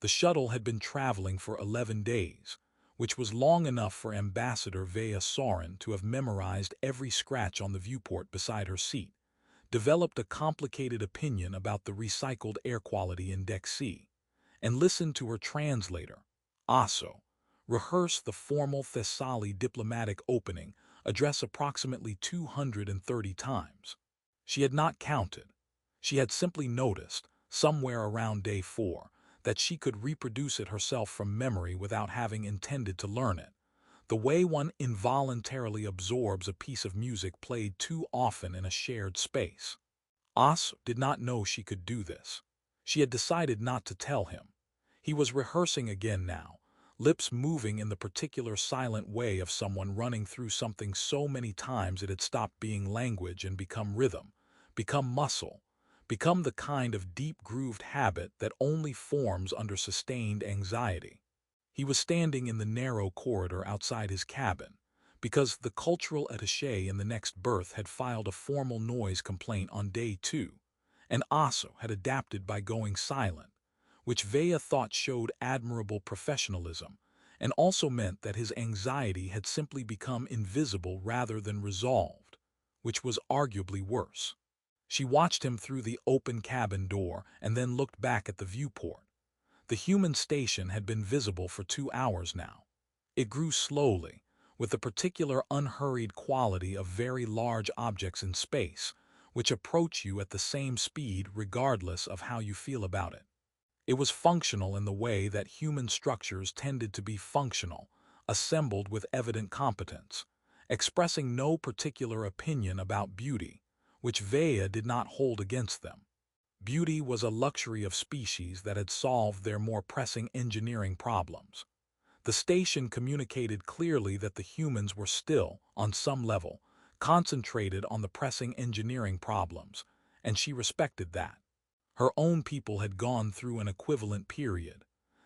The shuttle had been traveling for 11 days, which was long enough for Ambassador Veya Sorin to have memorized every scratch on the viewport beside her seat, developed a complicated opinion about the recycled air quality in Deck C, and listened to her translator, Aso, rehearse the formal Thessali diplomatic opening address approximately 230 times. She had not counted. She had simply noticed, somewhere around day 4, that she could reproduce it herself from memory without having intended to learn it, the way one involuntarily absorbs a piece of music played too often in a shared space. Aso did not know she could do this. She had decided not to tell him. He was rehearsing again now, lips moving in the particular silent way of someone running through something so many times it had stopped being language and become rhythm, become muscle, become the kind of deep-grooved habit that only forms under sustained anxiety. He was standing in the narrow corridor outside his cabin, because the cultural attaché in the next berth had filed a formal noise complaint on day 2, and Aso had adapted by going silent, which Veya thought showed admirable professionalism, and also meant that his anxiety had simply become invisible rather than resolved, which was arguably worse. She watched him through the open cabin door and then looked back at the viewport. The human station had been visible for 2 hours now. It grew slowly, with the particular unhurried quality of very large objects in space, which approach you at the same speed regardless of how you feel about it. It was functional in the way that human structures tended to be functional, assembled with evident competence, expressing no particular opinion about beauty, which Veya did not hold against them. Beauty was a luxury of species that had solved their more pressing engineering problems. The station communicated clearly that the humans were still, on some level, concentrated on the pressing engineering problems, and she respected that. Her own people had gone through an equivalent period.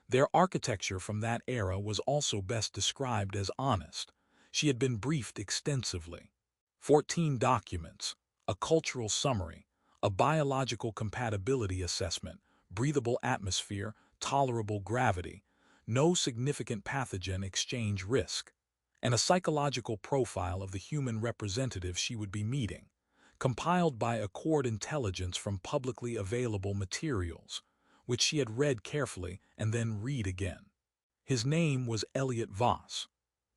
Their architecture from that era was also best described as honest. She had been briefed extensively. 14 documents, a cultural summary, a biological compatibility assessment, breathable atmosphere, tolerable gravity, no significant pathogen exchange risk, and a psychological profile of the human representative she would be meeting, compiled by Accord Intelligence from publicly available materials, which she had read carefully and then read again. His name was Elliot Voss.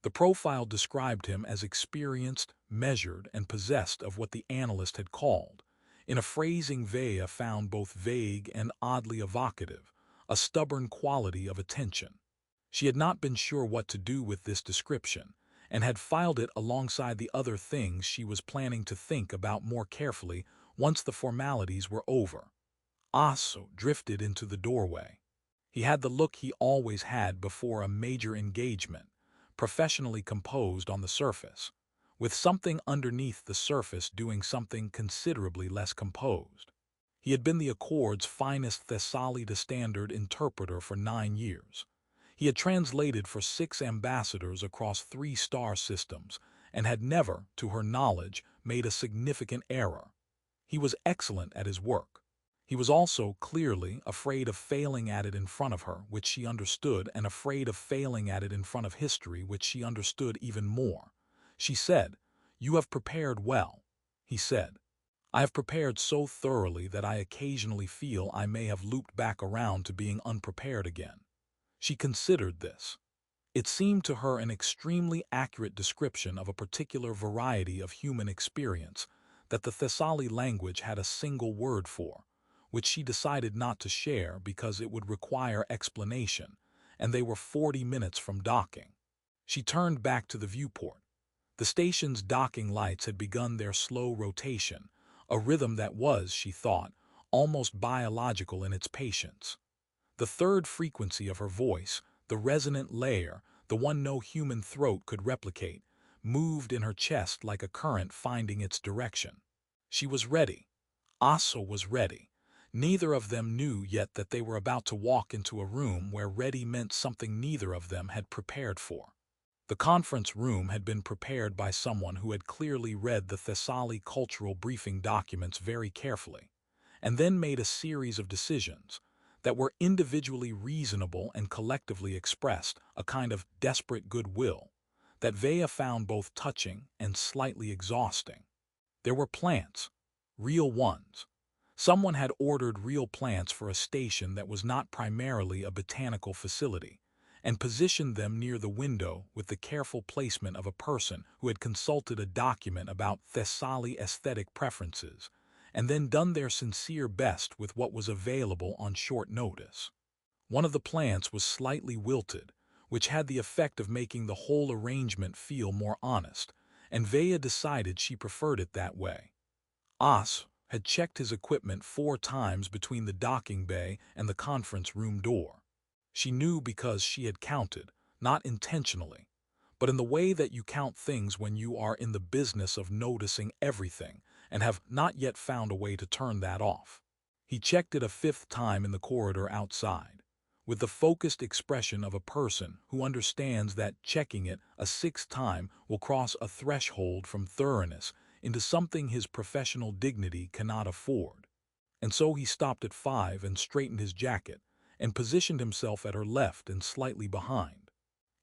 The profile described him as experienced, measured, and possessed of what the analyst had called, in a phrasing Veya found both vague and oddly evocative, a stubborn quality of attention. She had not been sure what to do with this description, and had filed it alongside the other things she was planning to think about more carefully once the formalities were over. Aso drifted into the doorway. He had the look he always had before a major engagement, professionally composed on the surface, with something underneath the surface doing something considerably less composed. He had been the Accord's finest Thessali standard interpreter for 9 years. He had translated for 6 ambassadors across 3 star systems and had never, to her knowledge, made a significant error. He was excellent at his work. He was also, clearly, afraid of failing at it in front of her, which she understood, and afraid of failing at it in front of history, which she understood even more. She said, "You have prepared well," he said. "I have prepared so thoroughly that I occasionally feel I may have looped back around to being unprepared again." She considered this. It seemed to her an extremely accurate description of a particular variety of human experience that the Thessali language had a single word for, which she decided not to share because it would require explanation, and they were 40 minutes from docking. She turned back to the viewport. The station's docking lights had begun their slow rotation, a rhythm that was, she thought, almost biological in its patience. The third frequency of her voice, the resonant layer, the one no human throat could replicate, moved in her chest like a current finding its direction. She was ready. Aso was ready. Neither of them knew yet that they were about to walk into a room where ready meant something neither of them had prepared for. The conference room had been prepared by someone who had clearly read the Thessali cultural briefing documents very carefully, and then made a series of decisions, that were individually reasonable and collectively expressed a kind of desperate goodwill that Veya found both touching and slightly exhausting. There were plants, real ones. Someone had ordered real plants for a station that was not primarily a botanical facility, and positioned them near the window with the careful placement of a person who had consulted a document about Thessali aesthetic preferences, and then done their sincere best with what was available on short notice. One of the plants was slightly wilted, which had the effect of making the whole arrangement feel more honest, and Veya decided she preferred it that way. As had checked his equipment 4 times between the docking bay and the conference room door. She knew because she had counted, not intentionally, but in the way that you count things when you are in the business of noticing everything and have not yet found a way to turn that off. He checked it a 5th time in the corridor outside, with the focused expression of a person who understands that checking it a 6th time will cross a threshold from thoroughness into something his professional dignity cannot afford. And so he stopped at 5 and straightened his jacket, and positioned himself at her left and slightly behind,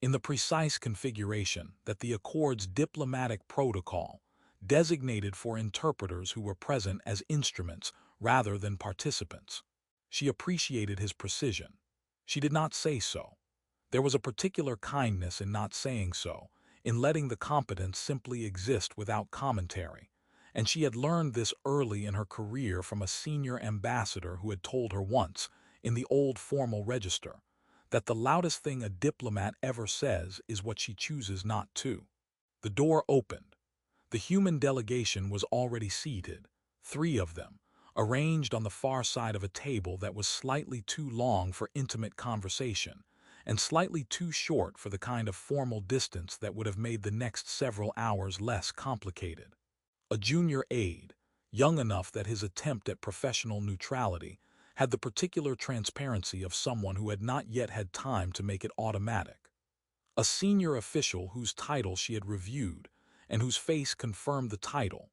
in the precise configuration that the Accord's diplomatic protocol designated for interpreters who were present as instruments rather than participants. She appreciated his precision. She did not say so. There was a particular kindness in not saying so, in letting the competence simply exist without commentary, and she had learned this early in her career from a senior ambassador who had told her once, in the old formal register, that the loudest thing a diplomat ever says is what she chooses not to. The door opened. The human delegation was already seated, 3 of them, arranged on the far side of a table that was slightly too long for intimate conversation, and slightly too short for the kind of formal distance that would have made the next several hours less complicated. A junior aide, young enough that his attempt at professional neutrality had the particular transparency of someone who had not yet had time to make it automatic. A senior official whose title she had reviewed and whose face confirmed the title,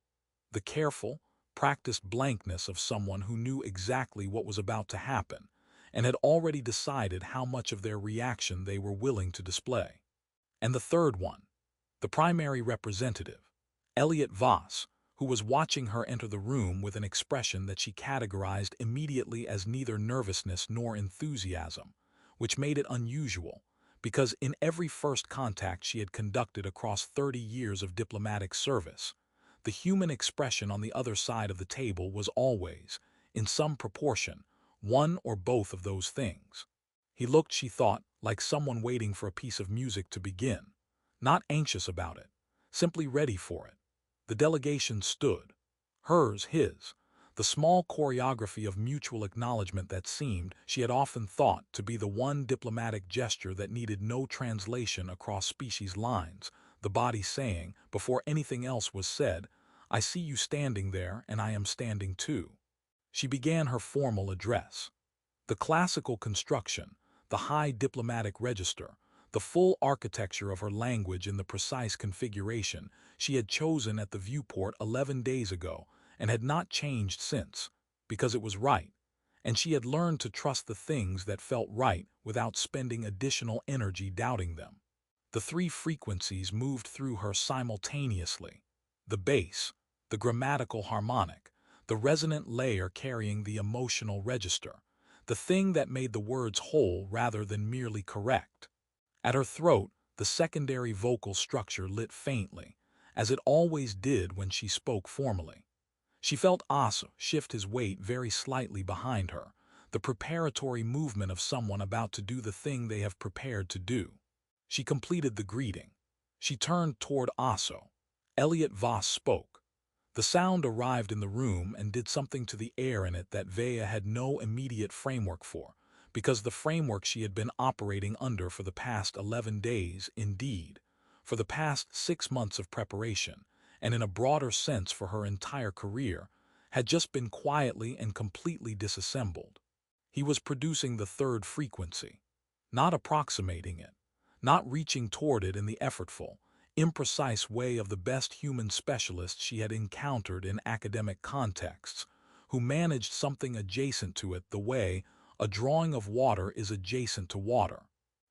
the careful, practiced blankness of someone who knew exactly what was about to happen and had already decided how much of their reaction they were willing to display. And the third one, the primary representative, Elliot Voss, who was watching her enter the room with an expression that she categorized immediately as neither nervousness nor enthusiasm, which made it unusual, because in every first contact she had conducted across 30 years of diplomatic service, the human expression on the other side of the table was always, in some proportion, one or both of those things. He looked, she thought, like someone waiting for a piece of music to begin, not anxious about it, simply ready for it. The delegation stood, hers, his, the small choreography of mutual acknowledgement that seemed, she had often thought, to be the one diplomatic gesture that needed no translation across species lines, the body saying, before anything else was said, "I see you standing there, and I am standing too." She began her formal address. The classical construction, the high diplomatic register, the full architecture of her language in the precise configuration she had chosen at the viewport 11 days ago and had not changed since, because it was right, and she had learned to trust the things that felt right without spending additional energy doubting them. The 3 frequencies moved through her simultaneously: the bass, the grammatical harmonic, the resonant layer carrying the emotional register, the thing that made the words whole rather than merely correct. At her throat, the secondary vocal structure lit faintly, as it always did when she spoke formally. She felt Asa shift his weight very slightly behind her, the preparatory movement of someone about to do the thing they have prepared to do. She completed the greeting. She turned toward Asa. Elliot Voss spoke. The sound arrived in the room and did something to the air in it that Veya had no immediate framework for, because the framework she had been operating under for the past 11 days, indeed, for the past 6 months of preparation, and in a broader sense for her entire career, had just been quietly and completely disassembled. He was producing the 3rd frequency, not approximating it, not reaching toward it in the effortful, imprecise way of the best human specialists she had encountered in academic contexts, who managed something adjacent to it the way A drawing of water is adjacent to water.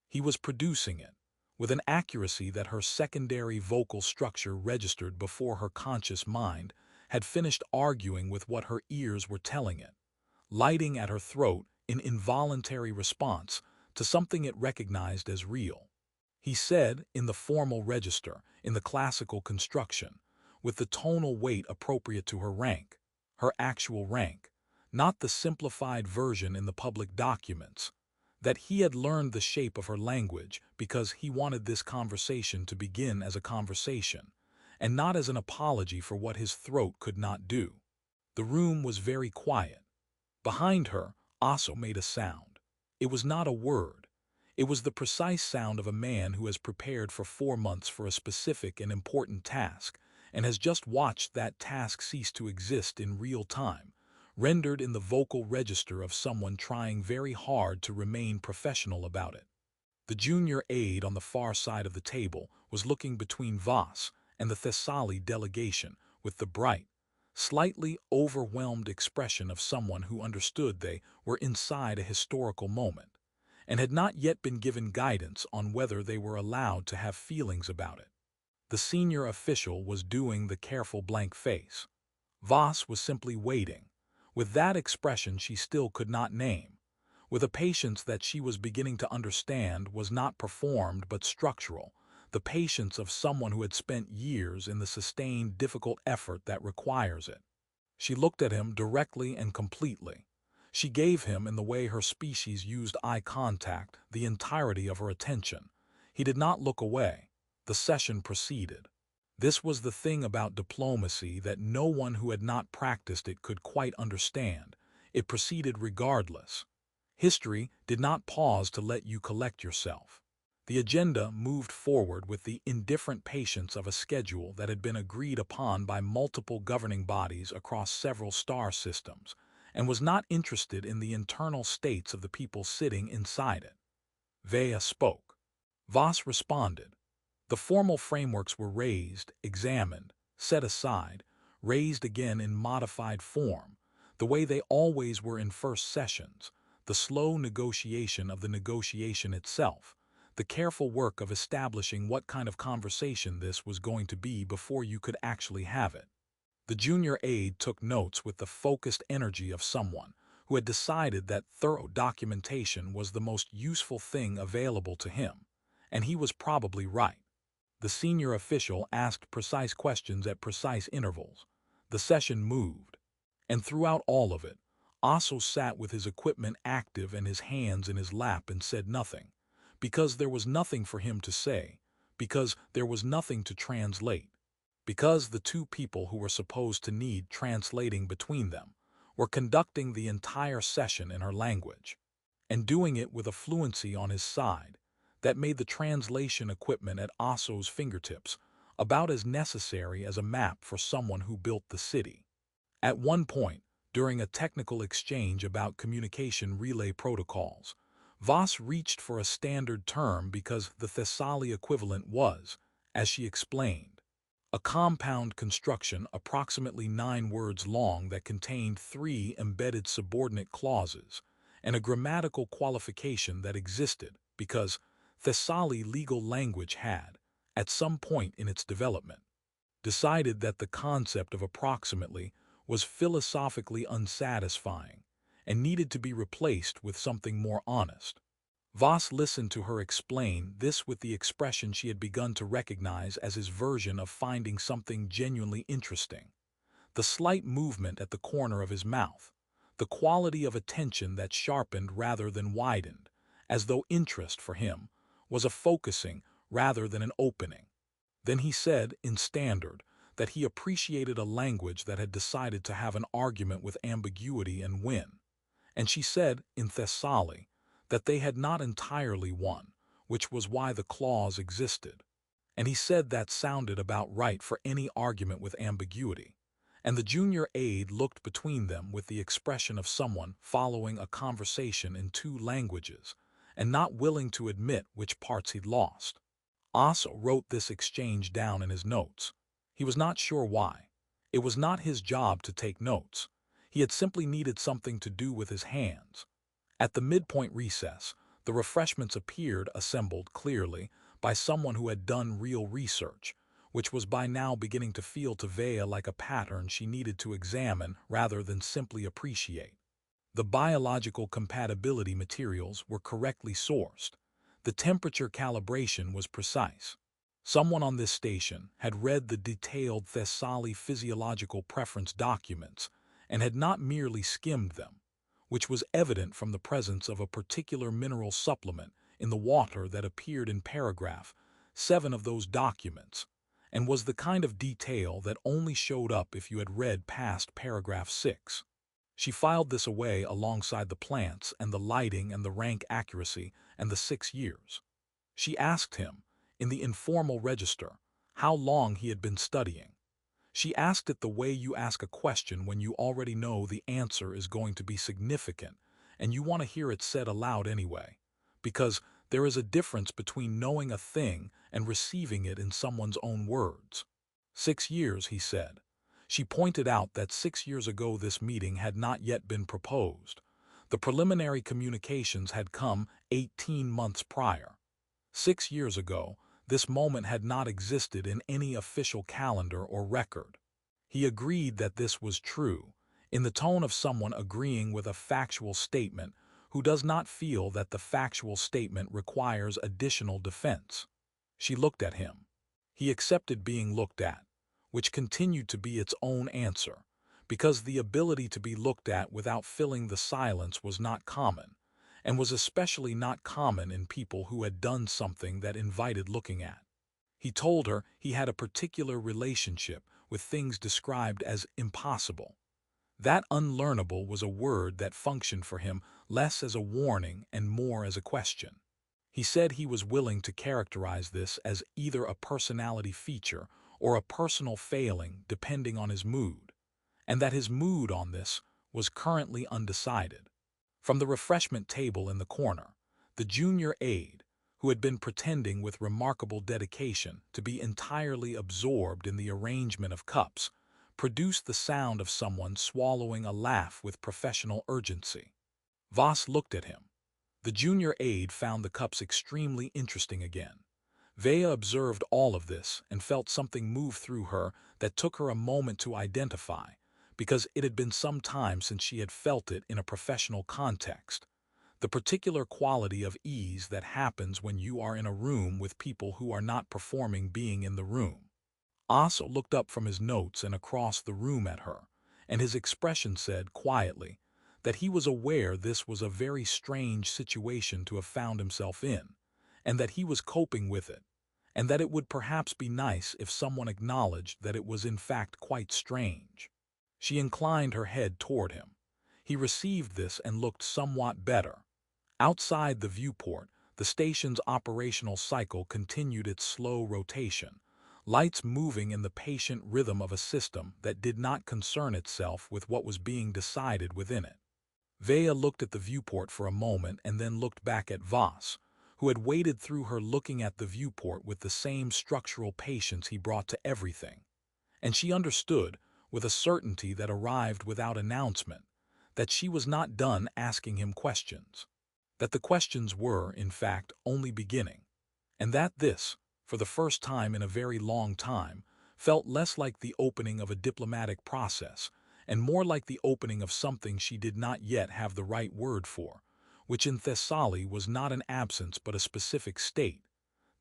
He was producing it, with an accuracy that her secondary vocal structure registered before her conscious mind had finished arguing with what her ears were telling it, lighting at her throat in involuntary response to something it recognized as real. He said, in the formal register, in the classical construction, with the tonal weight appropriate to her actual rank, not the simplified version in the public documents, that he had learned the shape of her language because he wanted this conversation to begin as a conversation, and not as an apology for what his throat could not do. The room was very quiet. Behind her, Aso made a sound. It was not a word. It was the precise sound of a man who has prepared for 4 months for a specific and important task, and has just watched that task cease to exist in real time, rendered in the vocal register of someone trying very hard to remain professional about it. The junior aide on the far side of the table was looking between Voss and the Thessali delegation with the bright, slightly overwhelmed expression of someone who understood they were inside a historical moment, and had not yet been given guidance on whether they were allowed to have feelings about it. The senior official was doing the careful blank face. Voss was simply waiting, with that expression she still could not name, with a patience that she was beginning to understand was not performed but structural, the patience of someone who had spent years in the sustained difficult effort that requires it. She looked at him directly and completely. She gave him, in the way her species used eye contact, the entirety of her attention. He did not look away. The session proceeded. This was the thing about diplomacy that no one who had not practiced it could quite understand. It proceeded regardless. History did not pause to let you collect yourself. The agenda moved forward with the indifferent patience of a schedule that had been agreed upon by multiple governing bodies across several star systems, and was not interested in the internal states of the people sitting inside it. Veya spoke. Voss responded. The formal frameworks were raised, examined, set aside, raised again in modified form, the way they always were in first sessions, the slow negotiation of the negotiation itself, the careful work of establishing what kind of conversation this was going to be before you could actually have it. The junior aide took notes with the focused energy of someone who had decided that thorough documentation was the most useful thing available to him, and he was probably right. The senior official asked precise questions at precise intervals. The session moved, and throughout all of it, Aso sat with his equipment active and his hands in his lap and said nothing, because there was nothing for him to say, because there was nothing to translate, because the two people who were supposed to need translating between them were conducting the entire session in her language, and doing it with a fluency on his side that made the translation equipment at Aso's fingertips about as necessary as a map for someone who built the city. At one point, during a technical exchange about communication relay protocols, Voss reached for a standard term because the Thessali equivalent was, as she explained, a compound construction approximately 9 words long that contained 3 embedded subordinate clauses, and a grammatical qualification that existed because Thessali legal language had, at some point in its development, decided that the concept of approximately was philosophically unsatisfying and needed to be replaced with something more honest. Voss listened to her explain this with the expression she had begun to recognize as his version of finding something genuinely interesting. The slight movement at the corner of his mouth, the quality of attention that sharpened rather than widened, as though interest for him was a focusing rather than an opening. Then he said, in standard, that he appreciated a language that had decided to have an argument with ambiguity and win. And she said, in Thessali, that they had not entirely won, which was why the clause existed. And he said that sounded about right for any argument with ambiguity. And the junior aide looked between them with the expression of someone following a conversation in 2 languages, and not willing to admit which parts he'd lost. Aso wrote this exchange down in his notes. He was not sure why. It was not his job to take notes. He had simply needed something to do with his hands. At the midpoint recess, the refreshments appeared assembled clearly by someone who had done real research, which was by now beginning to feel to Veya like a pattern she needed to examine rather than simply appreciate. The biological compatibility materials were correctly sourced. The temperature calibration was precise. Someone on this station had read the detailed Thessali physiological preference documents and had not merely skimmed them, which was evident from the presence of a particular mineral supplement in the water that appeared in paragraph 7 of those documents, and was the kind of detail that only showed up if you had read past paragraph 6. She filed this away alongside the plants and the lighting and the rank accuracy and the 6 years. She asked him, in the informal register, how long he had been studying. She asked it the way you ask a question when you already know the answer is going to be significant and you want to hear it said aloud anyway, because there is a difference between knowing a thing and receiving it in someone's own words. 6 years, he said. She pointed out that 6 years ago this meeting had not yet been proposed. The preliminary communications had come 18 months prior. 6 years ago, this moment had not existed in any official calendar or record. He agreed that this was true, in the tone of someone agreeing with a factual statement who does not feel that the factual statement requires additional defense. She looked at him. He accepted being looked at, which continued to be its own answer, because the ability to be looked at without filling the silence was not common, and was especially not common in people who had done something that invited looking at. He told her he had a particular relationship with things described as impossible. That unlearnable was a word that functioned for him less as a warning and more as a question. He said he was willing to characterize this as either a personality feature or a personal failing depending on his mood, and that his mood on this was currently undecided. From the refreshment table in the corner, the junior aide, who had been pretending with remarkable dedication to be entirely absorbed in the arrangement of cups, produced the sound of someone swallowing a laugh with professional urgency. Voss looked at him. The junior aide found the cups extremely interesting again. Veya observed all of this and felt something move through her that took her a moment to identify, because it had been some time since she had felt it in a professional context. The particular quality of ease that happens when you are in a room with people who are not performing being in the room. Aso looked up from his notes and across the room at her, and his expression said quietly that he was aware this was a very strange situation to have found himself in, and that he was coping with it, and that it would perhaps be nice if someone acknowledged that it was in fact quite strange. She inclined her head toward him. He received this and looked somewhat better. Outside the viewport, the station's operational cycle continued its slow rotation, lights moving in the patient rhythm of a system that did not concern itself with what was being decided within it. Veya looked at the viewport for a moment and then looked back at Voss, who had waded through her looking at the viewport with the same structural patience he brought to everything. And she understood, with a certainty that arrived without announcement, that she was not done asking him questions, that the questions were, in fact, only beginning, and that this, for the first time in a very long time, felt less like the opening of a diplomatic process and more like the opening of something she did not yet have the right word for, which in Thessali was not an absence but a specific state,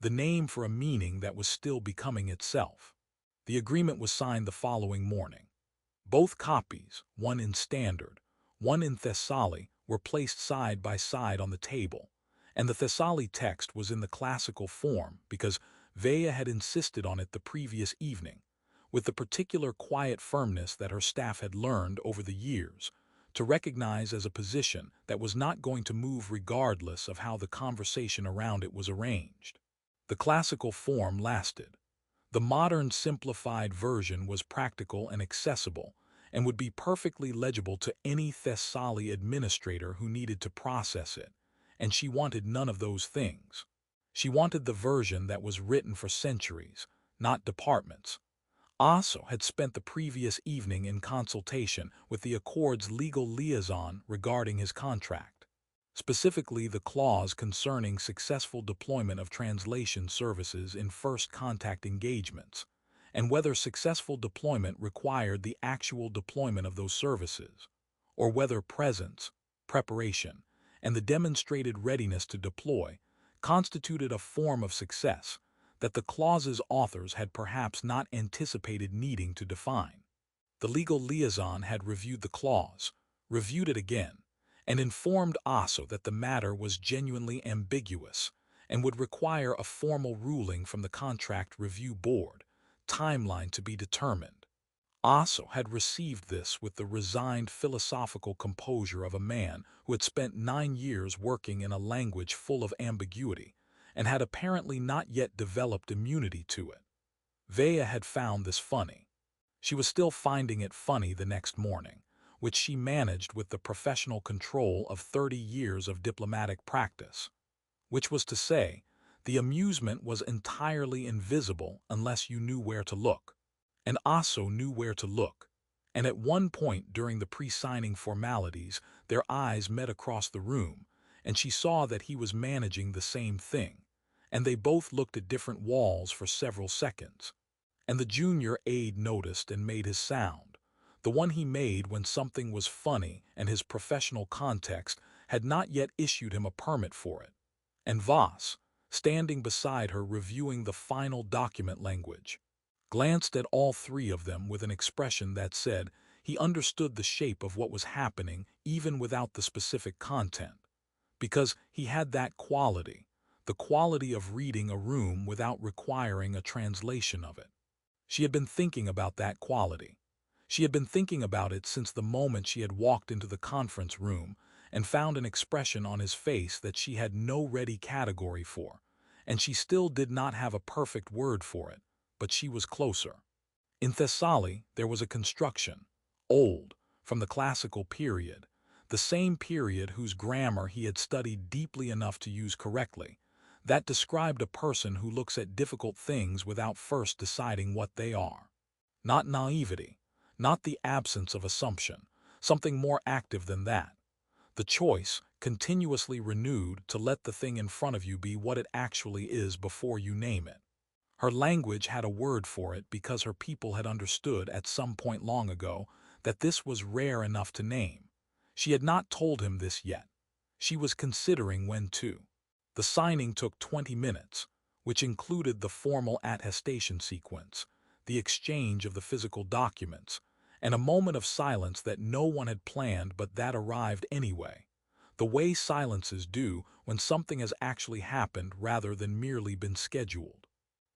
the name for a meaning that was still becoming itself. The agreement was signed the following morning. Both copies, one in Standard, one in Thessali, were placed side by side on the table, and the Thessali text was in the classical form because Veya had insisted on it the previous evening, with the particular quiet firmness that her staff had learned over the years to recognize as a position that was not going to move regardless of how the conversation around it was arranged. The classical form lasted. The modern simplified version was practical and accessible, and would be perfectly legible to any Thessali administrator who needed to process it, and she wanted none of those things. She wanted the version that was written for centuries, not departments. Aso had spent the previous evening in consultation with the Accord's legal liaison regarding his contract. specifically the clause concerning successful deployment of translation services in first contact engagements, and whether successful deployment required the actual deployment of those services, or whether presence, preparation, and the demonstrated readiness to deploy constituted a form of success that the clause's authors had perhaps not anticipated needing to define. The legal liaison had reviewed the clause, reviewed it again, and informed Aso that the matter was genuinely ambiguous and would require a formal ruling from the Contract Review Board, timeline to be determined. Aso had received this with the resigned philosophical composure of a man who had spent 9 years working in a language full of ambiguity and had apparently not yet developed immunity to it. Veya had found this funny. She was still finding it funny the next morning, which she managed with the professional control of 30 years of diplomatic practice. Which was to say, the amusement was entirely invisible unless you knew where to look. And Aso knew where to look, and at one point during the pre-signing formalities, their eyes met across the room, and she saw that he was managing the same thing, and they both looked at different walls for several seconds. And the junior aide noticed and made his sound, the one he made when something was funny and his professional context had not yet issued him a permit for it. And Voss, standing beside her reviewing the final document language, glanced at all three of them with an expression that said he understood the shape of what was happening even without the specific content, because he had that quality, the quality of reading a room without requiring a translation of it. She had been thinking about that quality. She had been thinking about it since the moment she had walked into the conference room and found an expression on his face that she had no ready category for, and she still did not have a perfect word for it, but she was closer. In Thessali, there was a construction, old, from the classical period, the same period whose grammar he had studied deeply enough to use correctly, that described a person who looks at difficult things without first deciding what they are. Not naivety, not the absence of assumption, something more active than that. The choice, continuously renewed, to let the thing in front of you be what it actually is before you name it. Her language had a word for it because her people had understood at some point long ago that this was rare enough to name. She had not told him this yet. She was considering when to. The signing took 20 minutes, which included the formal attestation sequence, the exchange of the physical documents, and a moment of silence that no one had planned but that arrived anyway, the way silences do when something has actually happened rather than merely been scheduled.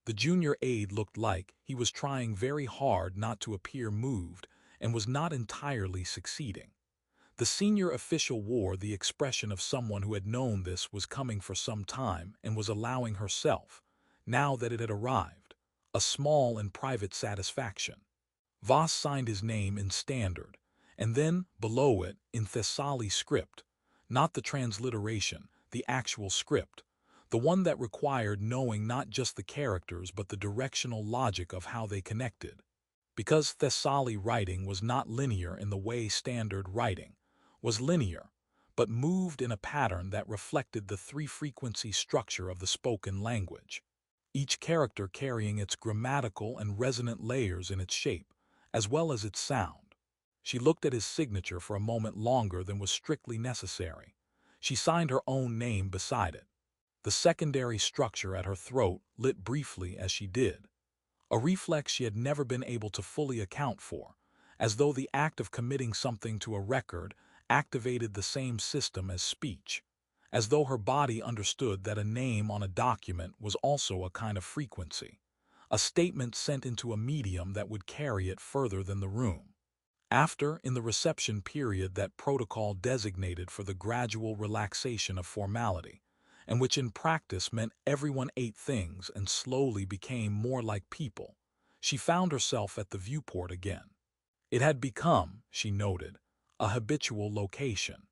The junior aide looked like he was trying very hard not to appear moved and was not entirely succeeding. The senior official wore the expression of someone who had known this was coming for some time and was allowing herself, now that it had arrived, a small and private satisfaction. Voss signed his name in standard, and then, below it, in Thessali script, not the transliteration, the actual script, the one that required knowing not just the characters but the directional logic of how they connected. Because Thessali writing was not linear in the way standard writing was linear, but moved in a pattern that reflected the three-frequency structure of the spoken language, each character carrying its grammatical and resonant layers in its shape, as well as its sound. She looked at his signature for a moment longer than was strictly necessary. She signed her own name beside it. The secondary structure at her throat lit briefly as she did, a reflex she had never been able to fully account for, as though the act of committing something to a record activated the same system as speech, as though her body understood that a name on a document was also a kind of frequency, a statement sent into a medium that would carry it further than the room. After, in the reception period that protocol designated for the gradual relaxation of formality, and which in practice meant everyone ate things and slowly became more like people, she found herself at the viewport again. It had become, she noted, a habitual location.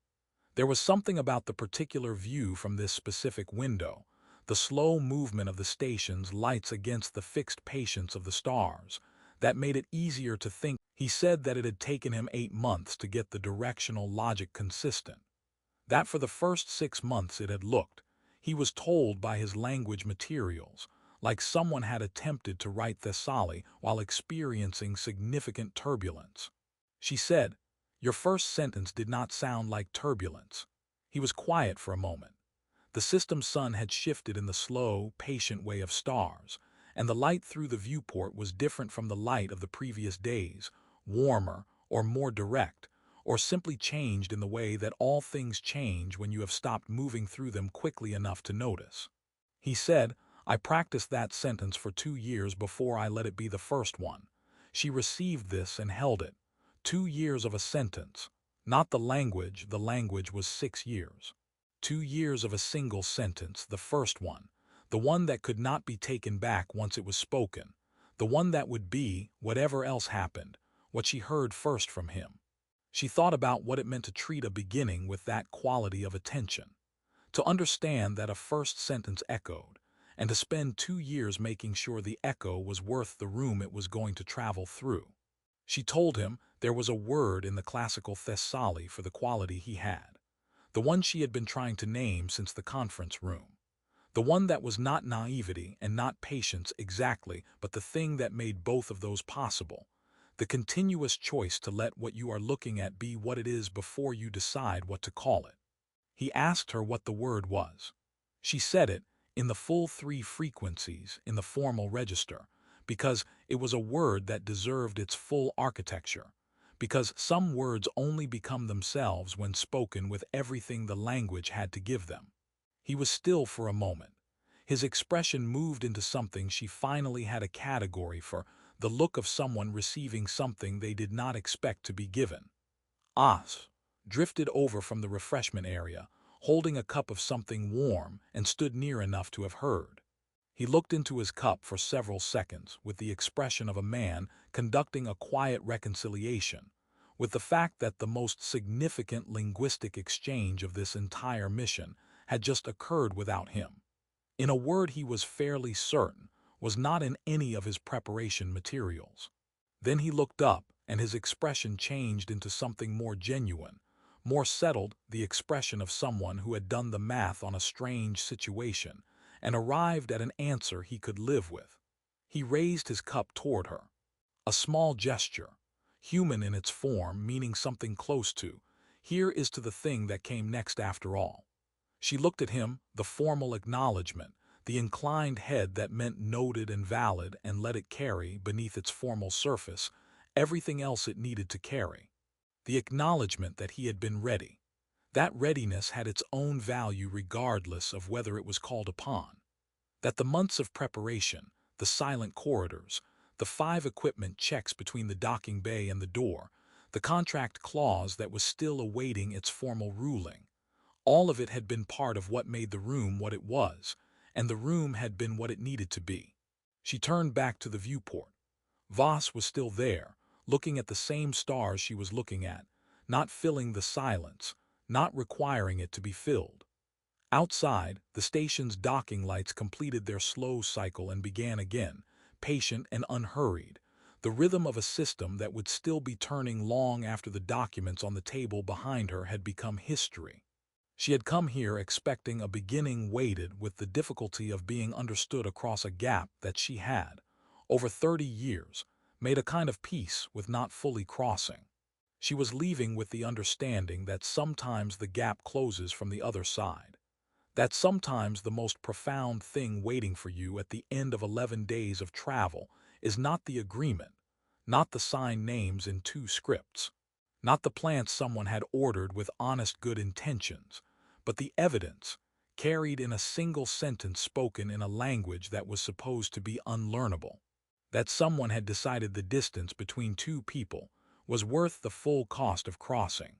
There was something about the particular view from this specific window, the slow movement of the station's lights against the fixed patience of the stars, that made it easier to think. He said that it had taken him 8 months to get the directional logic consistent. That for the first 6 months it had looked, he was told by his language materials, like someone had attempted to write Thessali while experiencing significant turbulence. She said, "Your first sentence did not sound like turbulence." He was quiet for a moment. The system's sun had shifted in the slow, patient way of stars, and the light through the viewport was different from the light of the previous days, warmer or more direct, or simply changed in the way that all things change when you have stopped moving through them quickly enough to notice. He said, "I practiced that sentence for 2 years before I let it be the first one." She received this and held it. 2 years of a sentence. Not the language was 6 years. 2 years of a single sentence, the first one. The one that could not be taken back once it was spoken. The one that would be, whatever else happened, what she heard first from him. She thought about what it meant to treat a beginning with that quality of attention. To understand that a first sentence echoed, and to spend 2 years making sure the echo was worth the room it was going to travel through. She told him there was a word in the classical Thessali for the quality he had. The one she had been trying to name since the conference room. The one that was not naivety and not patience exactly, but the thing that made both of those possible. The continuous choice to let what you are looking at be what it is before you decide what to call it. He asked her what the word was. She said it, in the full 3 frequencies, in the formal register, because it was a word that deserved its full architecture, because some words only become themselves when spoken with everything the language had to give them. He was still for a moment. His expression moved into something she finally had a category for, the look of someone receiving something they did not expect to be given. As drifted over from the refreshment area, holding a cup of something warm, and stood near enough to have heard. He looked into his cup for several seconds with the expression of a man conducting a quiet reconciliation with the fact that the most significant linguistic exchange of this entire mission had just occurred without him. In a word he was fairly certain was not in any of his preparation materials. Then he looked up, and his expression changed into something more genuine, more settled, the expression of someone who had done the math on a strange situation and arrived at an answer he could live with. He raised his cup toward her. A small gesture, human in its form, meaning something close to, "Here is to the thing that came next after all." She looked at him, the formal acknowledgement, the inclined head that meant noted and valid, and let it carry, beneath its formal surface, everything else it needed to carry. The acknowledgement that he had been ready. That readiness had its own value regardless of whether it was called upon. That the months of preparation, the silent corridors, the 5 equipment checks between the docking bay and the door, the contract clause that was still awaiting its formal ruling, all of it had been part of what made the room what it was, and the room had been what it needed to be. She turned back to the viewport. Voss was still there, looking at the same stars she was looking at, not filling the silence, not requiring it to be filled. Outside, the station's docking lights completed their slow cycle and began again, patient and unhurried, the rhythm of a system that would still be turning long after the documents on the table behind her had become history. She had come here expecting a beginning weighted with the difficulty of being understood across a gap that she had, over 30 years, made a kind of peace with not fully crossing. She was leaving with the understanding that sometimes the gap closes from the other side. That sometimes the most profound thing waiting for you at the end of 11 days of travel is not the agreement, not the signed names in 2 scripts, not the plants someone had ordered with honest good intentions, but the evidence, carried in a single sentence spoken in a language that was supposed to be unlearnable, that someone had decided the distance between 2 people was worth the full cost of crossing.